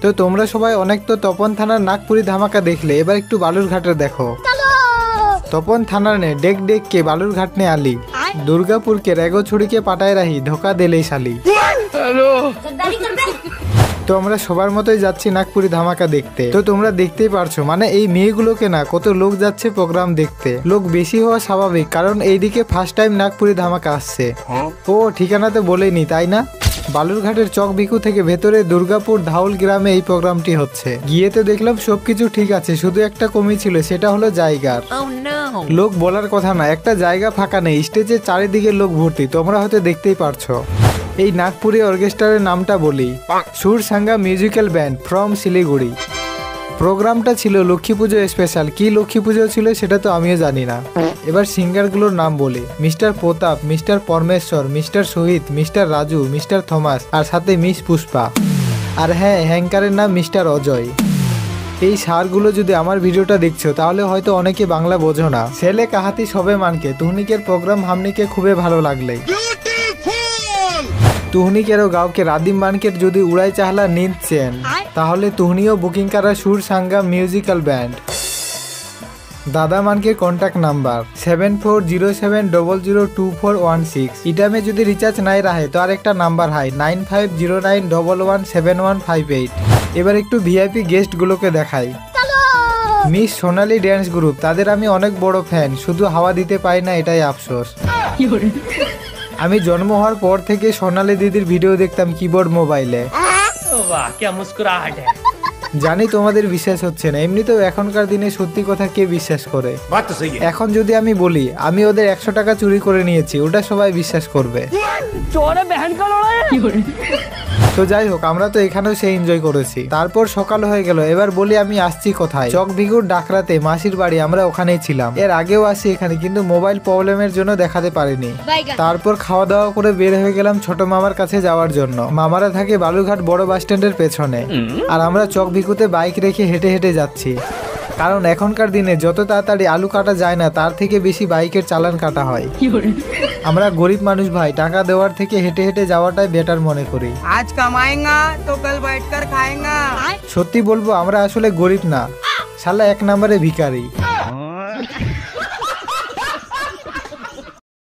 তো তোমরা সবাই অনেক তো তপন থানার নাগপুরি ধামাকা দেখলে, এবার একটু বালুরঘাটের দেখো। তপন থানার নে डेक डेक के बालूरघाट ने आली, दुर्गापुर के रेगो छुड़ी के पाटाय रही, धोखा दिले शाली। তো আমরা সবার মতোই যাচ্ছি নাগপুরি ধামাকা দেখতে। তো তোমরা দেখতেই পারছো, মানে এই মেয়েগুলোকে না কত লোক যাচ্ছে প্রোগ্রাম দেখতে। লোক বেশি হওয়া স্বাভাবিক, কারণ এইদিকে ফার্স্ট টাইম নাগপুরি ধামাকা আসছে। ও ঠিকানা তো বলেনি, তাই না? বালুরঘাটের চক ভিকু থেকে ভেতরে দুর্গাপুর ধাউল গ্রামে এই প্রোগ্রামটি হচ্ছে। গিয়ে তো দেখলাম সবকিছু ঠিক আছে, শুধু একটা কমি ছিল, সেটা হলো জায়গার। লোক বলার কথা না, একটা জায়গা ফাঁকা নেই, স্টেজের চারিদিকে লোক ভর্তি, তোমরা হয়তো দেখতেই পারছো। এই নাগপুরি অর্কেস্ট্রারের নামটা বলি, সুর Sanga musical band from Siliguri. প্রোগ্রামটা ছিল লক্ষ্মী পুজো স্পেশাল। কি লক্ষ্মী পুজো ছিল সেটা তো আমিও জানি না। এবার সিঙ্গারগুলোর নাম বলি, মিস্টার প্রতাপ, মিস্টার পরমেশ্বর, মিস্টার শহীদ, মিস্টার রাজু, মিস্টার থমাস, আর সাথে মিস পুষ্পা। আর হ্যাঁ, হ্যাঙ্কারের নাম মিস্টার অজয়। এই সারগুলো যদি আমার ভিডিওটা দেখছো তাহলে হয়তো অনেকে বাংলা বোঝো না। ছেলে কাহাতি সবে মানকে, তুহনিকের প্রোগ্রাম হামনিকে খুবই ভালো লাগলে। তুহনিকেরও গাঁওকে রাদিম বানকে যদি উড়াই চাহলা নীঁদ চেন, তাহলে তুহনিও বুকিং করা সুর সাঙ্গা মিউজিক্যাল ব্যান্ড। দাদা মানকে কন্ট্যাক্ট নাম্বার 7407002416। ইটামে যদি রিচার্জ নাই রাহে তো আর একটা নাম্বার হয় 9509117158। এবার একটু ভিআইপি গেস্টগুলোকে দেখাই। মিস সোনালি ড্যান্স গ্রুপ, তাদের আমি অনেক বড় ফ্যান, শুধু হাওয়া দিতে পারি না, এটাই আফসোস। আমি জন্ম হওয়ার পর থেকে সোনালি দিদির ভিডিও দেখতাম কিবোর্ড মোবাইলে। জানি তোমাদের বিশ্বাস হচ্ছে না, এমনিতেও এখনকার দিনে সত্যি কথা কে বিশ্বাস করে? এখন যদি আমি বলি আমি ওদের 100 টাকা চুরি করে নিয়েছি, ওটা সবাই বিশ্বাস করবে। তো যাই হোক, আমরা তো এখানেও সে এনজয় করেছি। তারপর সকাল হয়ে গেল, এবার বলি আমি আসছি কোথায়। চক ভিগুর ডাকরাতে মাসির বাড়ি, আমরা ওখানেই ছিলাম। এর আগেও আসি এখানে, কিন্তু মোবাইল প্রবলেমের জন্য দেখাতে পারিনি। তারপর খাওয়া দাওয়া করে বের হয়ে গেলাম ছোট মামার কাছে যাওয়ার জন্য। মামারা থাকে বালুরঘাট বড় বাস স্ট্যান্ডের পেছনে, আর আমরা চক ভিগুতে বাইক রেখে হেঁটে হেঁটে যাচ্ছি। কারণ এখনকার দিনে যত তাড়াতাড়ি আলু কাটা যায় না, তার থেকে বেশি বাইকের চালান কাটা হয়। আমরা গরিব মানুষ ভাই, টাকা দেওয়ার থেকে হেঁটে হেঁটে যাওয়াটাই বেটার মনে করি। আজ কামায়েঙ্গা তো কাল बैठकर खाएंगा। সত্যি বলবো, আমরা আসলে গরিব না, শালা 1 নম্বরে ভিখারি।